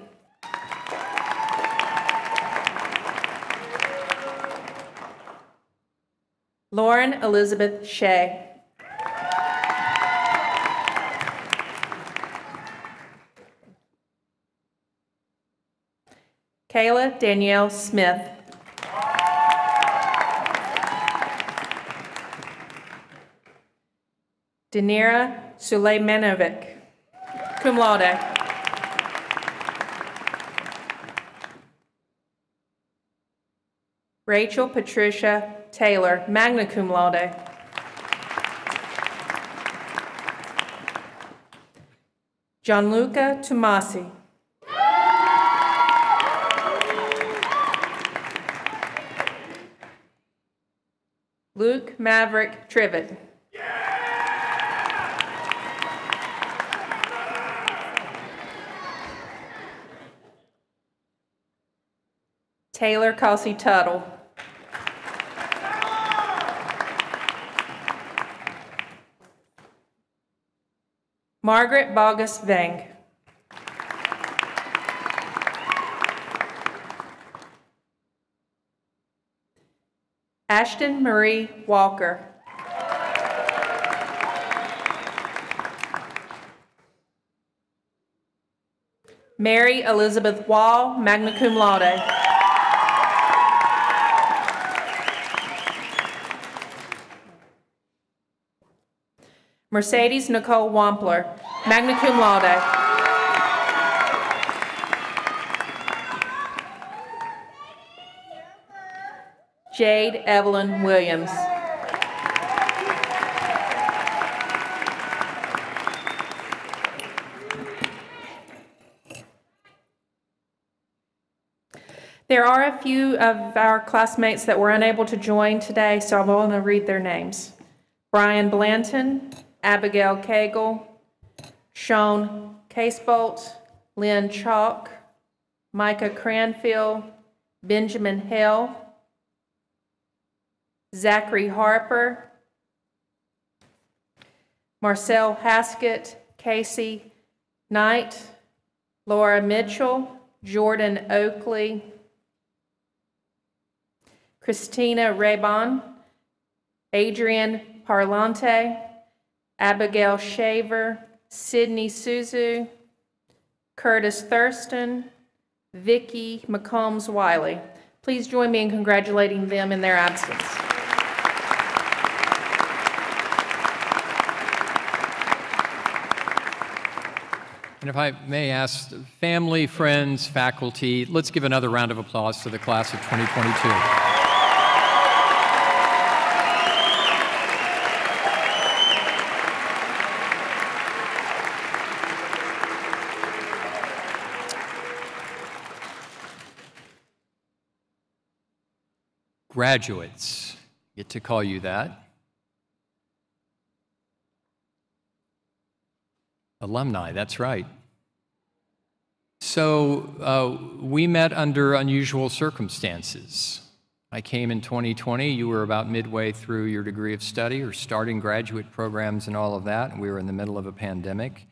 Lauren Elizabeth Shea. Kayla Danielle Smith. Danira Sulejmanovic, cum laude. Rachel Patricia Taylor, magna cum laude. Gianluca Tomasi. Luke Maverick Trivet. Taylor Kelsey Tuttle. Margaret Bogus Veng. Ashton Marie Walker. Mary Elizabeth Wall, magna cum laude. Mercedes Nicole Wampler, magna cum laude. Jade Evelyn Williams. There are a few of our classmates that were unable to join today, so I'm going to read their names. Brian Blanton, Abigail Cagle, Sean Casebolt, Lynn Chalk, Micah Cranfield, Benjamin Hale, Zachary Harper, Marcel Haskett, Casey Knight, Laura Mitchell, Jordan Oakley, Christina Raybon, Adrian Parlante, Abigail Shaver, Sydney Suzu, Curtis Thurston, Vicki McCombs Wiley. Please join me in congratulating them in their absence. And if I may ask family, friends, faculty, let's give another round of applause to the class of 2022. Graduates, get to call you that. Alumni, that's right. So we met under unusual circumstances. I came in 2020, you were about midway through your degree of study or starting graduate programs and all of that, and we were in the middle of a pandemic.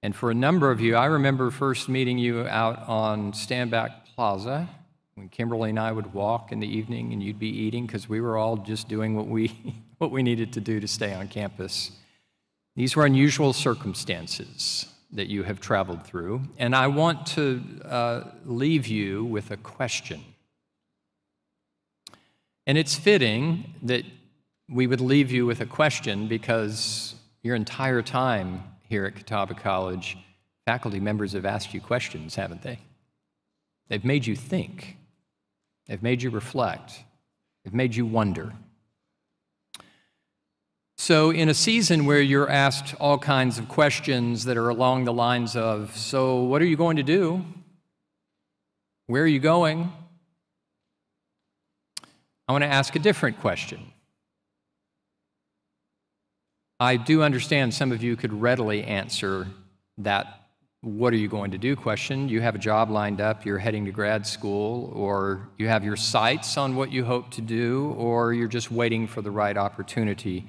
And for a number of you, I remember first meeting you out on Standback Plaza, when Kimberly and I would walk in the evening and you'd be eating because we were all just doing what we needed to do to stay on campus. These were unusual circumstances that you have traveled through, and I want to leave you with a question. And it's fitting that we would leave you with a question because your entire time here at Catawba College, faculty members have asked you questions, haven't they? They've made you think. They've made you reflect. They've made you wonder. So in a season where you're asked all kinds of questions that are along the lines of, so what are you going to do? Where are you going? I want to ask a different question. I do understand some of you could readily answer that what are you going to do question. You have a job lined up, you're heading to grad school, or you have your sights on what you hope to do, or you're just waiting for the right opportunity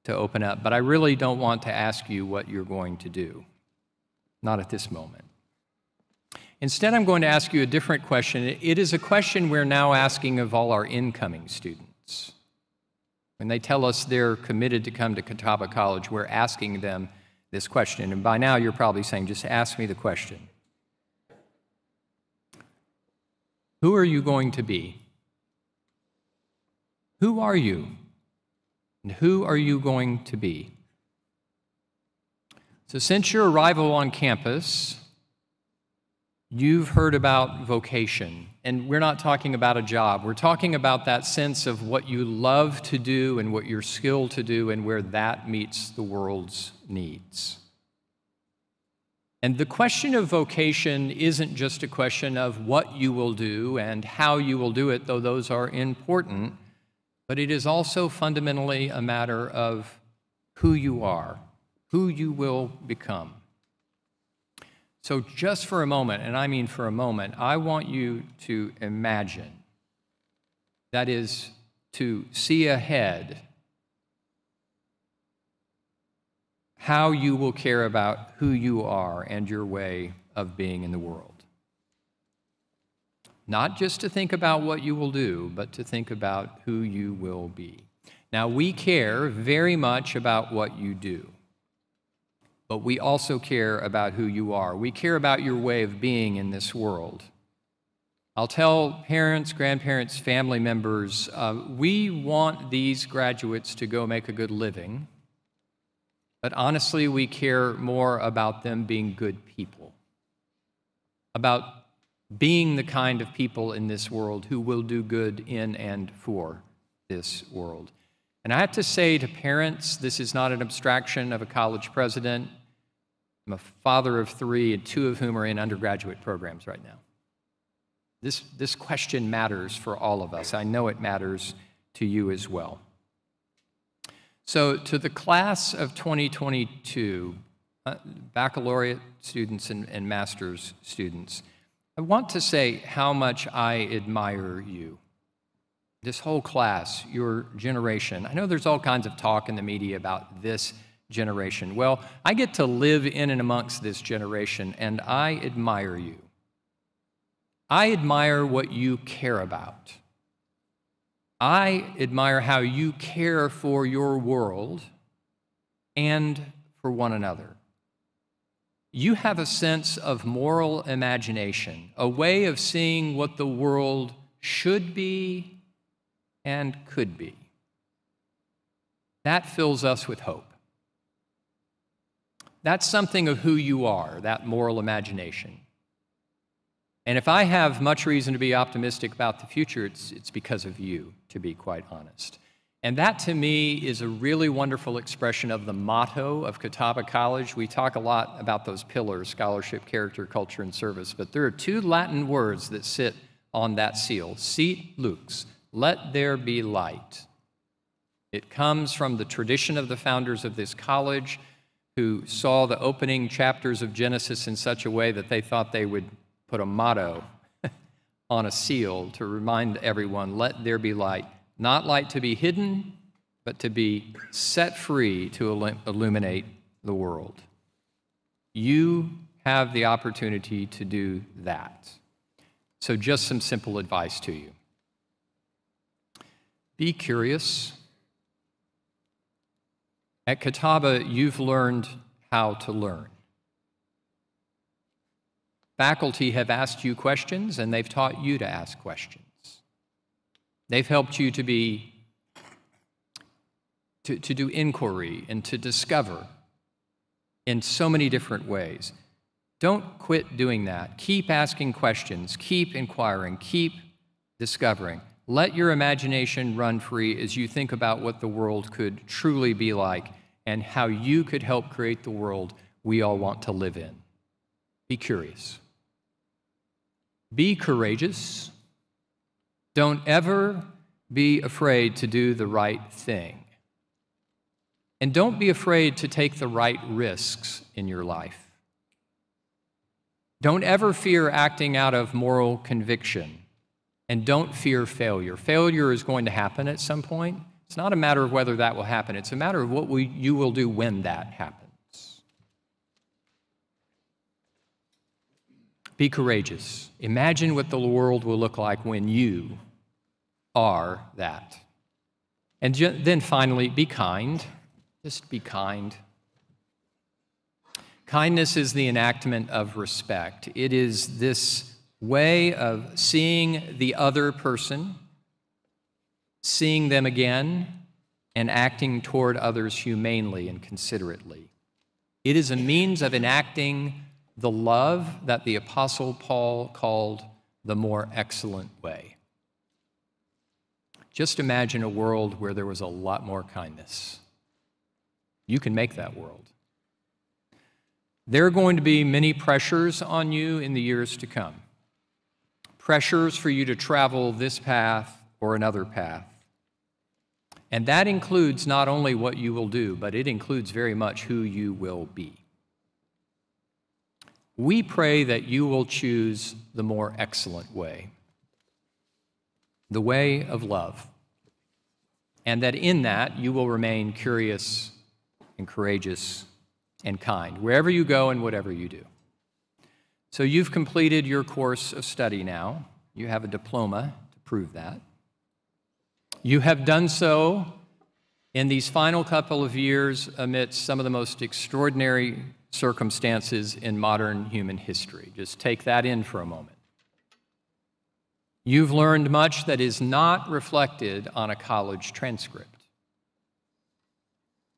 to open up. But I really don't want to ask you what you're going to do. Not at this moment. Instead, I'm going to ask you a different question. It is a question we're now asking of all our incoming students. When they tell us they're committed to come to Catawba College, we're asking them this question. And by now, you're probably saying, just ask me the question. Who are you going to be? Who are you? And who are you going to be? So since your arrival on campus, you've heard about vocation. And we're not talking about a job. We're talking about that sense of what you love to do and what you're skilled to do and where that meets the world's needs. And the question of vocation isn't just a question of what you will do and how you will do it, though those are important, but it is also fundamentally a matter of who you are, who you will become. So just for a moment, and I mean for a moment, I want you to imagine, that is, to see ahead how you will care about who you are and your way of being in the world. Not just to think about what you will do, but to think about who you will be. Now, we care very much about what you do. but we also care about who you are. We care about your way of being in this world. I'll tell parents, grandparents, family members, we want these graduates to go make a good living, but honestly, we care more about them being good people, about being the kind of people in this world who will do good in and for this world. And I have to say to parents, this is not an abstraction of a college president. I'm a father of 3, and 2 of whom are in undergraduate programs right now. This question matters for all of us. I know it matters to you as well. So to the class of 2022, baccalaureate students and master's students, I want to say how much I admire you. This whole class, your generation. I know there's all kinds of talk in the media about this generation. Well, I get to live in and amongst this generation, and I admire you. I admire what you care about. I admire how you care for your world and for one another. You have a sense of moral imagination, a way of seeing what the world should be and could be. That fills us with hope. That's something of who you are, that moral imagination. And if I have much reason to be optimistic about the future, it's because of you, to be quite honest. And that, to me, is a really wonderful expression of the motto of Catawba College. We talk a lot about those pillars, scholarship, character, culture, and service, but there are 2 Latin words that sit on that seal. Sit lux, let there be light. It comes from the tradition of the founders of this college, who saw the opening chapters of Genesis in such a way that they thought they would put a motto on a seal to remind everyone, let there be light. Not light to be hidden, but to be set free to illuminate the world. You have the opportunity to do that. So just some simple advice to you. Be curious. At Catawba, you've learned how to learn. Faculty have asked you questions, and they've taught you to ask questions. They've helped you to do inquiry and to discover in so many different ways. Don't quit doing that. Keep asking questions, keep inquiring, keep discovering. Let your imagination run free as you think about what the world could truly be like and how you could help create the world we all want to live in. Be curious. Be courageous. Don't ever be afraid to do the right thing. And don't be afraid to take the right risks in your life. Don't ever fear acting out of moral conviction. And don't fear failure. Failure is going to happen at some point. It's not a matter of whether that will happen. It's a matter of what you will do when that happens. Be courageous. Imagine what the world will look like when you are that. And then finally, be kind. Just be kind. Kindness is the enactment of respect. It is this way of seeing the other person, seeing them again, and acting toward others humanely and considerately. It is a means of enacting the love that the Apostle Paul called the more excellent way. Just imagine a world where there was a lot more kindness. You can make that world. There are going to be many pressures on you in the years to come. Pressures for you to travel this path or another path. And that includes not only what you will do, but it includes very much who you will be. We pray that you will choose the more excellent way, the way of love, and that in that you will remain curious and courageous and kind, wherever you go and whatever you do. So you've completed your course of study now. You have a diploma to prove that. You have done so in these final couple of years amidst some of the most extraordinary circumstances in modern human history. Just take that in for a moment. You've learned much that is not reflected on a college transcript.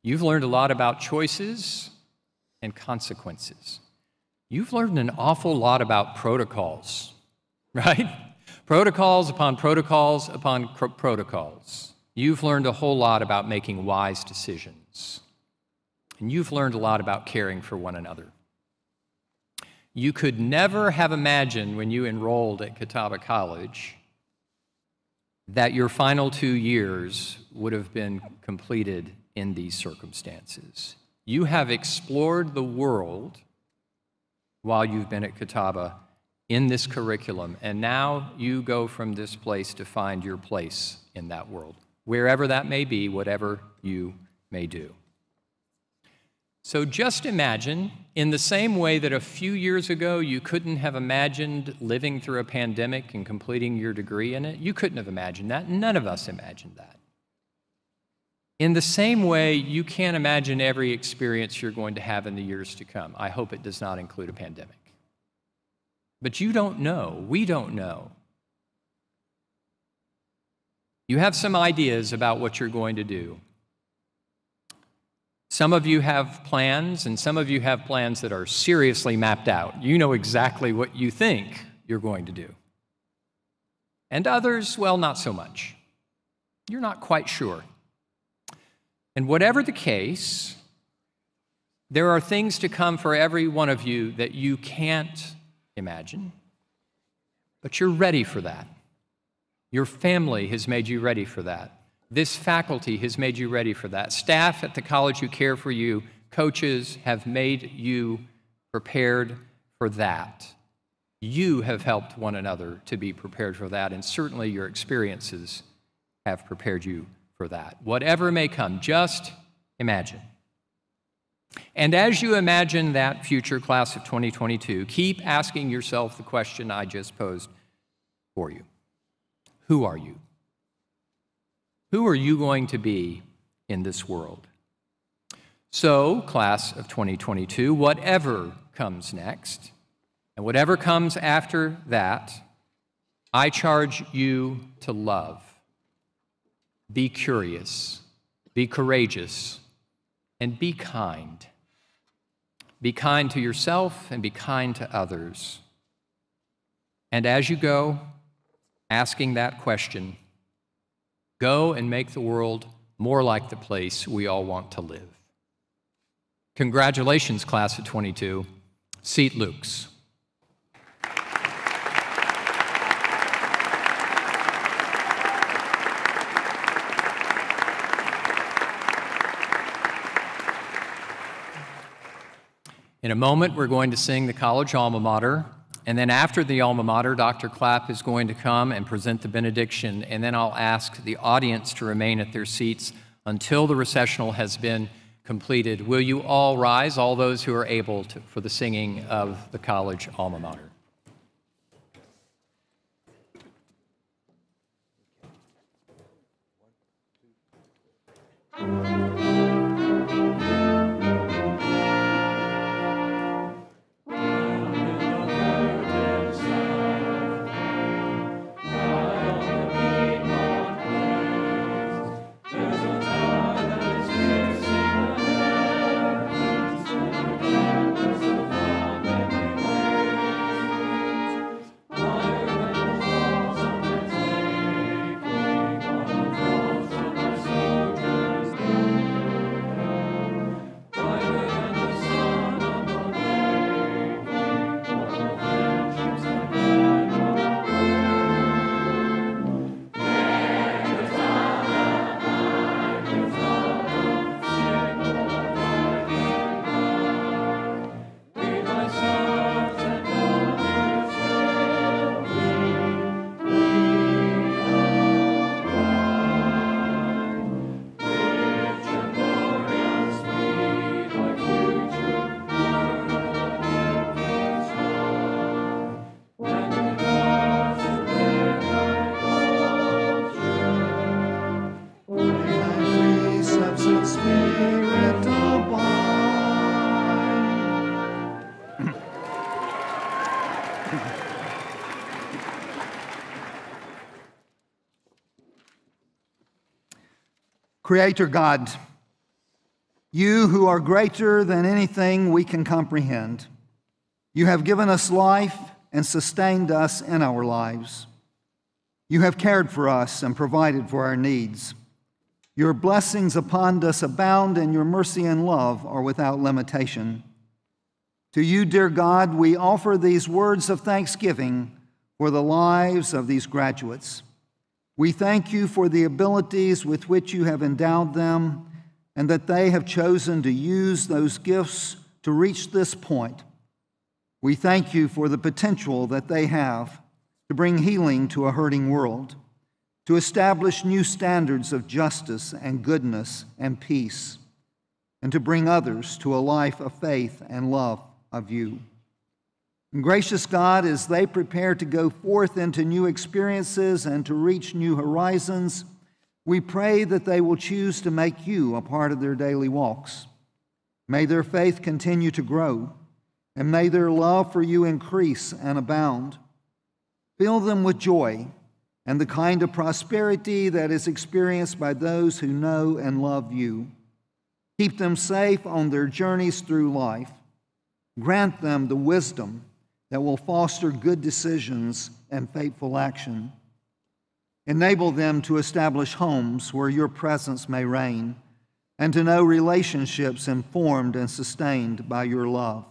You've learned a lot about choices and consequences. You've learned an awful lot about protocols, right? Protocols upon protocols upon protocols. You've learned a whole lot about making wise decisions. And you've learned a lot about caring for one another. You could never have imagined when you enrolled at Catawba College that your final 2 years would have been completed in these circumstances. You have explored the world while you've been at Catawba in this curriculum, and now you go from this place to find your place in that world, wherever that may be, whatever you may do. So just imagine, in the same way that a few years ago you couldn't have imagined living through a pandemic and completing your degree in it, you couldn't have imagined that. None of us imagined that. In the same way, you can't imagine every experience you're going to have in the years to come. I hope it does not include a pandemic. But you don't know. We don't know. You have some ideas about what you're going to do. Some of you have plans, and some of you have plans that are seriously mapped out. You know exactly what you think you're going to do. And others, well, not so much. You're not quite sure. And whatever the case, there are things to come for every one of you that you can't imagine, but you're ready for that. Your family has made you ready for that. This faculty has made you ready for that. Staff at the college who care for you, coaches have made you prepared for that. You have helped one another to be prepared for that, and certainly your experiences have prepared you for that. Whatever may come, just imagine. And as you imagine that future class of 2022, keep asking yourself the question I just posed for you. Who are you? Who are you going to be in this world? So, class of 2022, whatever comes next, and whatever comes after that, I charge you to love. Be curious, be courageous, and be kind. Be kind to yourself and be kind to others. And as you go, asking that question, go and make the world more like the place we all want to live. Congratulations, class of 22. Seat Luke's. In a moment, we're going to sing the college alma mater, and then after the alma mater, Dr. Clapp is going to come and present the benediction, and then I'll ask the audience to remain at their seats until the recessional has been completed. Will you all rise, all those who are able to, for the singing of the college alma mater? Creator God, you who are greater than anything we can comprehend, you have given us life and sustained us in our lives. You have cared for us and provided for our needs. Your blessings upon us abound, and your mercy and love are without limitation. To you, dear God, we offer these words of thanksgiving for the lives of these graduates. We thank you for the abilities with which you have endowed them, and that they have chosen to use those gifts to reach this point. We thank you for the potential that they have to bring healing to a hurting world, to establish new standards of justice and goodness and peace, and to bring others to a life of faith and love of you. And gracious God, as they prepare to go forth into new experiences and to reach new horizons, we pray that they will choose to make you a part of their daily walks. May their faith continue to grow, and may their love for you increase and abound. Fill them with joy and the kind of prosperity that is experienced by those who know and love you. Keep them safe on their journeys through life. Grant them the wisdom that will foster good decisions and faithful action. Enable them to establish homes where your presence may reign, and to know relationships informed and sustained by your love.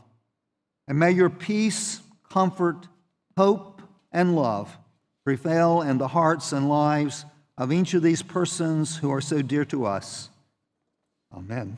And may your peace, comfort, hope, and love prevail in the hearts and lives of each of these persons who are so dear to us. Amen.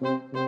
Thank you.